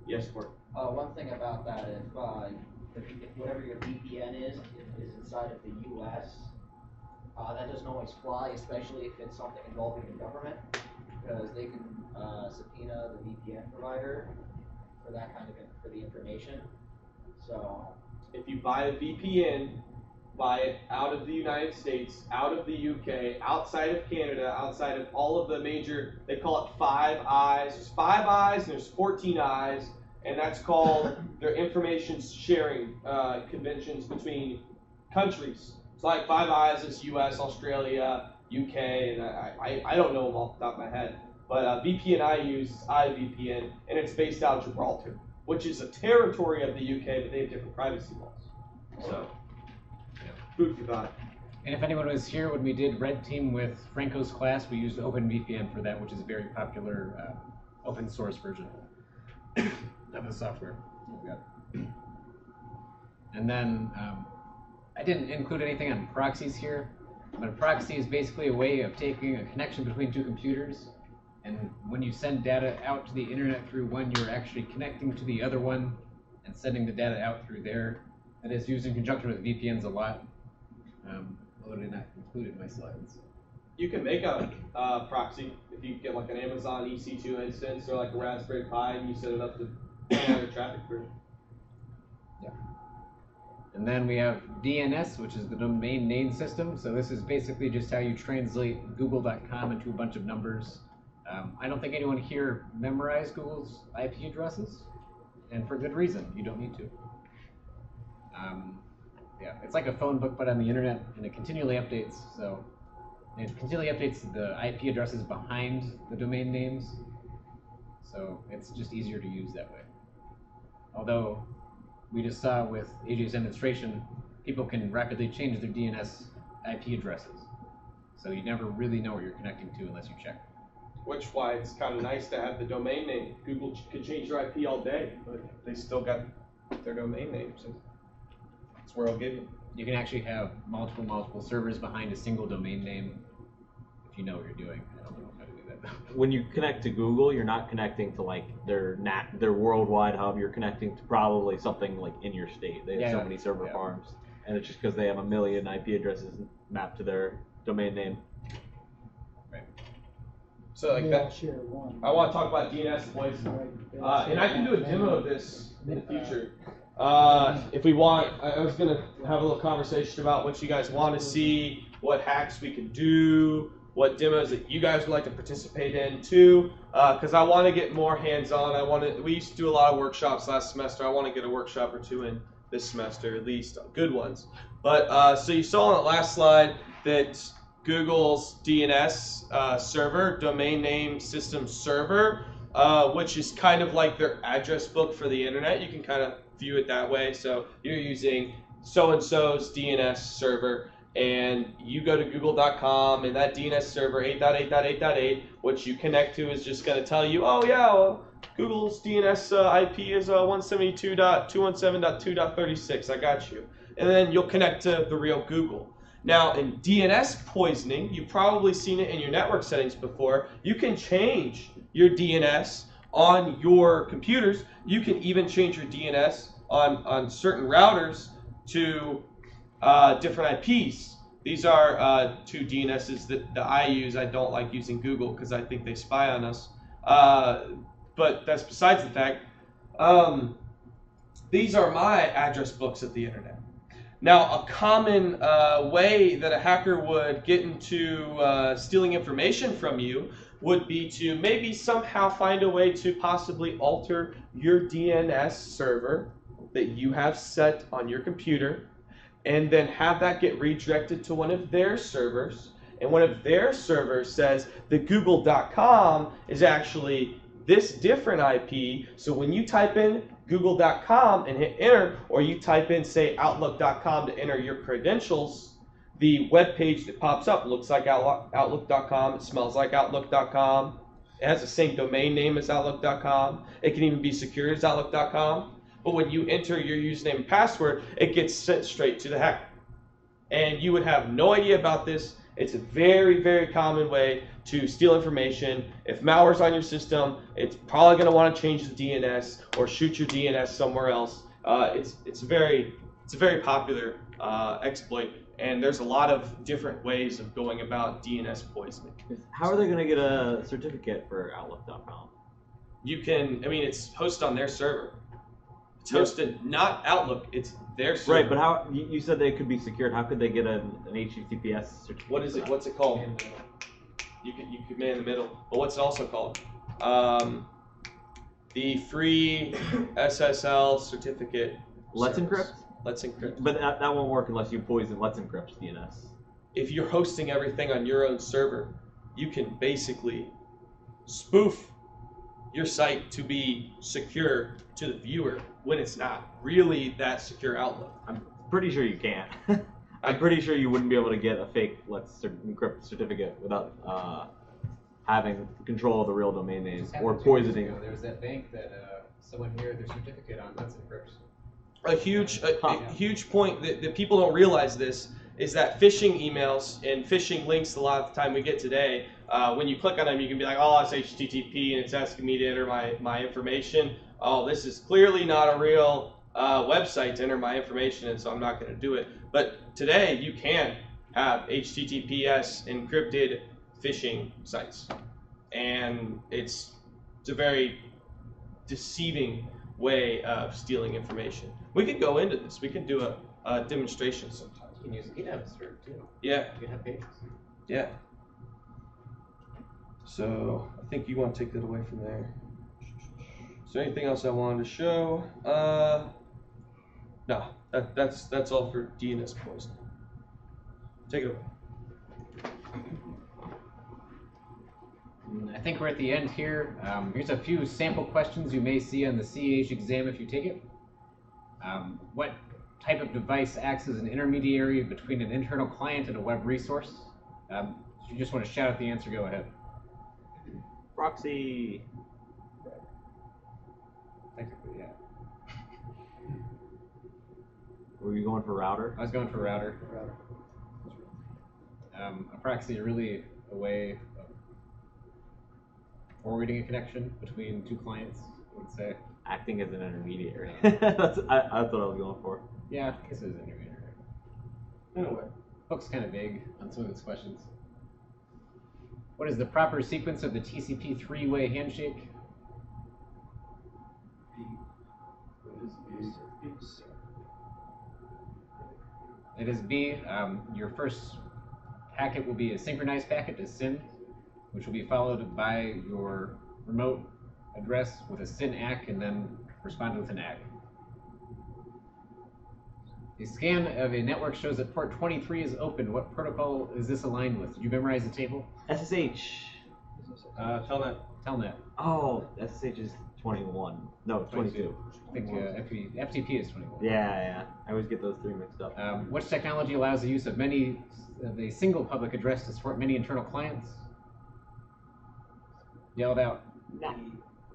Yes, Court. One thing about that, if whatever your VPN is inside of the U.S., that doesn't always fly, especially if it's something involving the government, because they can subpoena the VPN provider for that kind of for the information. So if you buy a VPN buy it out of the United States, out of the UK, outside of Canada, outside of all of the major, they call it 5 eyes. There's 5 eyes and there's 14 eyes, and that's called their information sharing conventions between countries. It's like 5 eyes is US, Australia, UK, and I don't know them off the top of my head. But VPN I use is iVPN, and it's based out of Gibraltar, which is a territory of the UK, but they have different privacy laws. So, food for thought. And if anyone was here when we did Red Team with Franco's class, we used OpenVPN for that, which is a very popular open source version of the software. And then I didn't include anything on proxies here, but a proxy is basically a way of taking a connection between 2 computers, and when you send data out to the internet through one, you're actually connecting to the other one and sending the data out through there. That is used in conjunction with VPNs a lot. Although I did not include it in my slides. You can make a proxy if you get like an Amazon EC2 instance or like a Raspberry Pi and you set it up to handle traffic for you. Yeah. And then we have DNS, which is the domain name system. So this is basically just how you translate google.com into a bunch of numbers. I don't think anyone here memorized Google's IP addresses, and for good reason. You don't need to. Yeah, it's like a phone book, but on the internet, and it continually updates. So it continually updates the IP addresses behind the domain names. So it's just easier to use that way. Although we just saw with AJ's demonstration, people can rapidly change their DNS IP addresses. So you never really know what you're connecting to unless you check. Which why it's kind of nice to have the domain name. Google could change your IP all day, but they still got their domain name. So that's where I'll give you. You can actually have multiple servers behind a single domain name if you know what you're doing. I don't know how to do that though. When you connect to Google, you're not connecting to like their worldwide hub. You're connecting to probably something like in your state. They have so many server farms, and it's just because they have a million IP addresses mapped to their domain name. Right. So like that. Share one. I want to talk about DNS poisoning, and I can do a demo of this in the future. If we want, I was going to have a little conversation about what you guys want to see, what hacks we could do, what demos that you guys would like to participate in too, because I want to get more hands-on. We used to do a lot of workshops last semester. I want to get a workshop or 2 in this semester, at least good ones. But so you saw on the last slide that Google's DNS server, domain name system server, which is kind of like their address book for the internet. You can kind of view it that way. So you're using so-and-so's DNS server, and you go to google.com, and that DNS server 8.8.8.8, which you connect to, is just going to tell you, oh yeah, well, Google's DNS IP is 172.217.2.36. I got you. And then you'll connect to the real Google. Now, in DNS poisoning, you've probably seen it in your network settings before. You can change your DNS on your computers. You can even change your DNS on certain routers to different IPs. These are 2 DNSs that I use. I don't like using Google because I think they spy on us. But that's besides the fact. These are my address books of the internet. Now, a common way that a hacker would get into stealing information from you would be to maybe somehow find a way to possibly alter your DNS server that you have set on your computer, and then have that get redirected to one of their servers. And one of their servers says that google.com is actually this different IP. So when you type in google.com and hit enter, or you type in, say, outlook.com to enter your credentials, the web page that pops up looks like outlook.com. It smells like outlook.com. It has the same domain name as outlook.com. It can even be secured as outlook.com. But when you enter your username and password, it gets sent straight to the hacker. And you would have no idea about this. It's a very, very common way to steal information. If malware's on your system, it's probably going to want to change the DNS or shoot your DNS somewhere else. It's a very popular exploit, and there's a lot of different ways of going about DNS poisoning. How are they going to get a certificate for Outlook.com? You can, it's hosted on their server. It's hosted, not Outlook, it's their server. Right, but how you said they could be secured? How could they get an HTTPS certificate? What is it? What's it called? You could man in the middle. But what's it also called? The free SSL certificate. Let's service. Encrypt? Let's Encrypt. But that won't work unless you poison Let's Encrypt's DNS. If you're hosting everything on your own server, you can basically spoof your site to be secure to the viewer when it's not really that secure outlook. I'm pretty sure you can't. I'm pretty sure you wouldn't be able to get a fake Let's Encrypt certificate without having control of the real domain name or poisoning. There was that bank that someone here their certificate on Let's Encrypt. A huge point that people don't realize this is that phishing emails and phishing links a lot of the time we get today, when you click on them, you can be like, oh, it's HTTP and it's asking me to enter my information. Oh, this is clearly not a real website to enter my information, and so I'm not going to do it. But today, you can have HTTPS encrypted phishing sites, and it's a very deceiving way of stealing information. We could go into this. We could do a demonstration sometime. You can use GitHub server too. Yeah. GitHub pages. Yeah. So I think you want to take that away from there. Is there anything else I wanted to show? No. That's all for DNS poisoning. Take it away. I think we're at the end here. Here's a few sample questions you may see on the CEH exam if you take it. What type of device acts as an intermediary between an internal client and a web resource? If you just want to shout out the answer, go ahead. Proxy. Technically, yeah. Were you going for router? I was going for router. A proxy is really a way of forwarding a connection between two clients, I would say. Acting as an intermediary. that's what I was going for. Yeah, I guess it is intermediary. In a way. Book's kind of vague on some of these questions. What is the proper sequence of the TCP three-way handshake? It is B. Your first packet will be a synchronized packet to SYN, which will be followed by your remote address with a SYN ACK and then respond with an ACK. A scan of a network shows that port 23 is open. What protocol is this aligned with? Did you memorize the table? SSH. Telnet. Telnet. Oh, SSH is 21. No, 22. I think FTP is 21. Yeah. I always get those three mixed up. Which technology allows the use of a single public address to support many internal clients? Yell it out. Nah.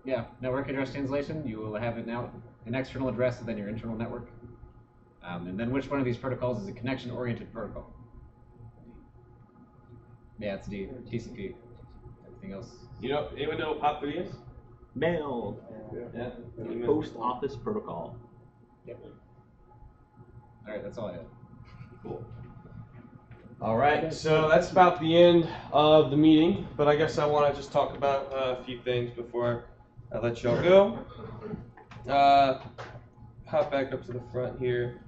Yeah, network address translation. You will have it now an external address and then your internal network. And then which one of these protocols is a connection-oriented protocol? Yeah, it's D. TCP. Everything else. Anyone know what POP3 is? Mail. Yeah. Post office protocol. Yep. All right, that's all I had. Cool. All right, so that's about the end of the meeting, but I guess I want to just talk about a few things before I let y'all go. Hop back up to the front here.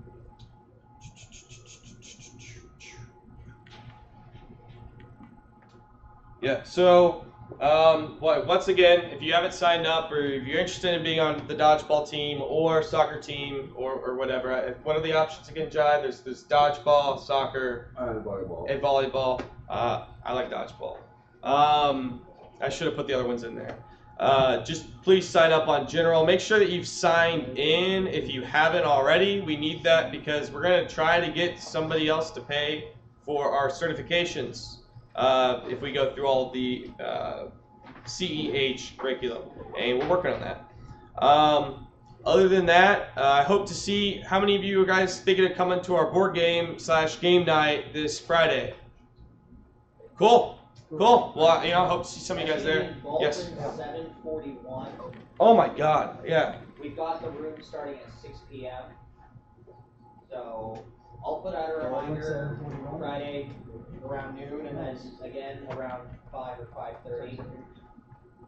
Yeah, so once again, if you haven't signed up or if you're interested in being on the dodgeball team or soccer team or whatever, what are the options again, Jai? There's dodgeball, soccer, and volleyball. And volleyball. I like dodgeball. I should have put the other ones in there. Just please sign up on general. Make sure that you've signed in if you haven't already. We need that because we're going to try to get somebody else to pay for our certifications if we go through all the CEH curriculum, and we're working on that. Other than that, I hope to see how many of you guys thinking of coming to our board game / game night this Friday. Cool. Well, I hope to see some of you guys there. Yes. 7:41. Oh my God. Yeah. We've got the room starting at 6 p.m. So I'll put out a reminder Friday around noon, and then again around 5 or 5:30.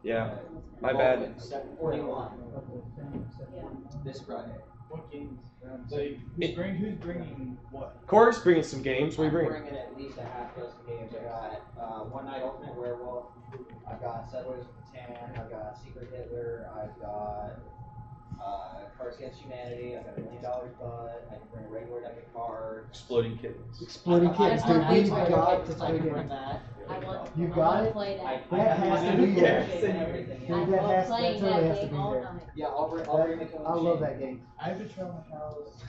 Yeah, my bad. 741. This Friday. What games? Like, who's bringing what? Corey's bringing some games. What are you I'm bringing? bringing at least a half dozen games. I got One Night Ultimate Werewolf. I've got Settlers of Catan. I've got Secret Hitler. I've got Cards Against Humanity. I've got $1 Million Butt. I can bring a regular deck of cards. Exploding Kittens. Exploding Kittens, dude. We've got to I play can bring that. that. You got it? Play that. That has to be there. Dude, that Playing totally that has to game be all there. night. Yeah, I'll bring the code. I love that game. I have a trauma house.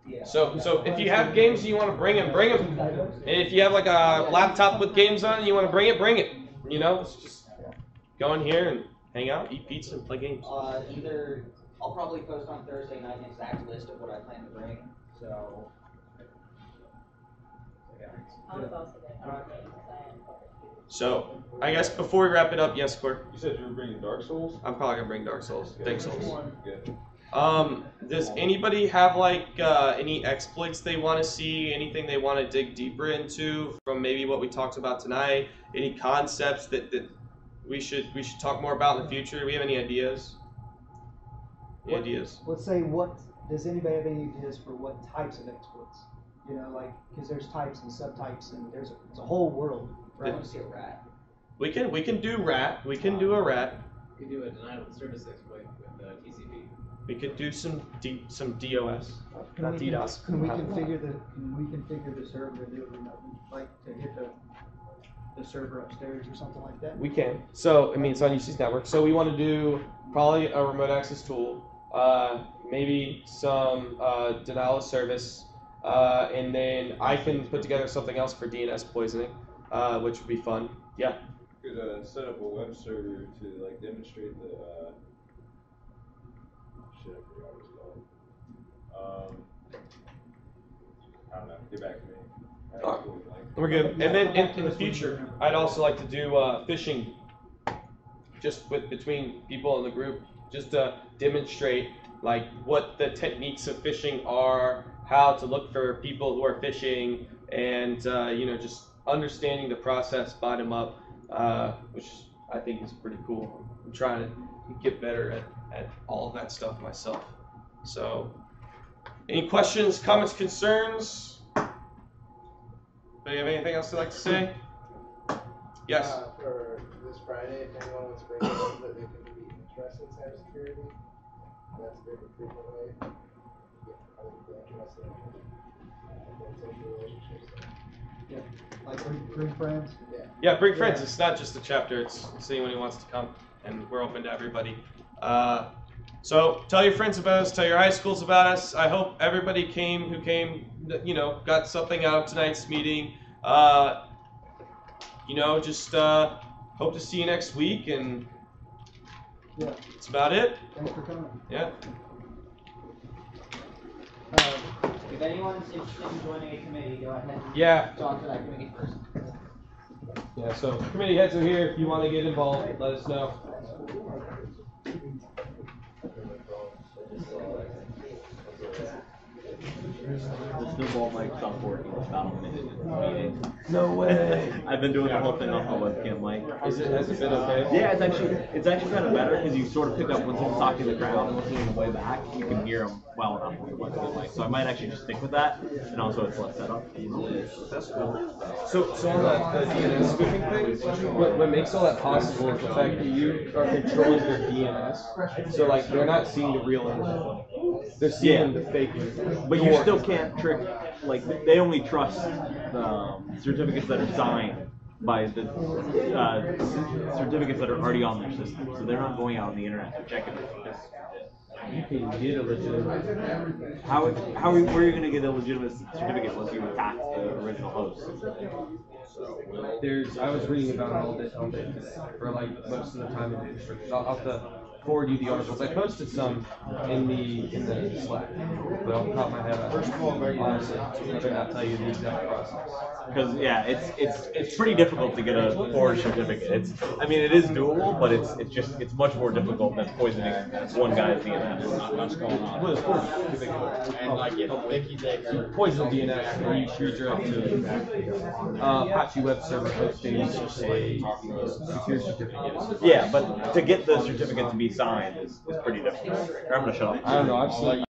Yeah. So if you have games and you want to bring them, bring them. And if you have like a laptop with games on and you want to bring it. You know, it's just go in here and hang out, eat pizza, and play games. Either I'll probably post on Thursday night an exact list of what I plan to bring. So. Yeah. I was also going to play games because I hadn't played. So I guess before we wrap it up, yes, Corey. You said you were bringing Dark Souls? I'm probably gonna bring Dark Souls. Dark Souls. Good. Does anybody have like any exploits they want to see? Anything they want to dig deeper into from maybe what we talked about tonight? Any concepts that we should talk more about in the future? Do we have any ideas? Any ideas? Let's say, what does anybody have any ideas for what types of exploits? You know, like, because there's types and subtypes, and it's a whole world. I want to see a rat. We can do rat. We can do a rat. We could do a denial of service exploit with TCP. We could do some DOS, not DDoS. Can we configure the server to do it remotely, like to hit the server upstairs or something like that? We can. So, I mean, it's on UC's network. So we want to do probably a remote access tool, maybe some denial of service, and then I can put together something else for DNS poisoning, which would be fun. Yeah. You could set up a web server to like demonstrate the shit. I forgot what it's called. I don't know. Get back to me. We're good. And then in the future, I'd also like to do phishing, just between people in the group, just to demonstrate like what the techniques of phishing are, how to look for people who are phishing, and just understanding the process bottom up, which I think is pretty cool. I'm trying to get better at all of that stuff myself. So, any questions, comments, concerns? Do you have anything else you'd like to say? Yes. For this Friday, if anyone wants to bring up that they think would be interested in cybersecurity, that's a very frequent way to get other people interested in social relationships. Yeah, like bring friends. Yeah, bring friends. It's not just the chapter. It's anyone who wants to come, and we're open to everybody. So tell your friends about us. Tell your high schools about us. I hope everybody who came, got something out of tonight's meeting. Just hope to see you next week, and yeah, that's about it. Thanks for coming. Yeah. If anyone's interested in joining a committee, go ahead and talk to that committee first. Yeah, so committee heads are here. If you want to get involved, let us know. The snowball mic stopped working about a minute into the meeting. No way. I've been doing the whole thing off my webcam mic. Has it been okay? Yeah, it's actually kind of better because you sort of pick up when someone's talking to the crowd and listening on the way back. You can hear them well enough with the good mic. So I might actually just stick with that, and also it's less setup. That's cool. So on the DNS spoofing thing, what makes all that possible is the fact that you are controlling their DNS. So like they're not seeing the real info. They're seeing the fake info. But you still can't trick, like, they only trust the certificates that are signed by the certificates that are already on their system. So they're not going out on the internet to check it. You can get a legitimate. Where are you going to get a legitimate certificate unless you attack the original host? I was reading about all this today for like most of the time in the research. I'll have to forward you the articles. I posted some in the Slack, but off the top of my head, honestly, I could not tell you the exact process. Because yeah, it's pretty difficult to get a forged certificate. It is doable, but it's much more difficult than poisoning one guy's DNS. Not much going on. Well, it's ridiculous. And like if you poison DNS, and you redirect to Apache web server hosting a secure certificate. Yeah, but to get the certificate to be signed is pretty difficult. I'm gonna shut up. I don't know. I've seen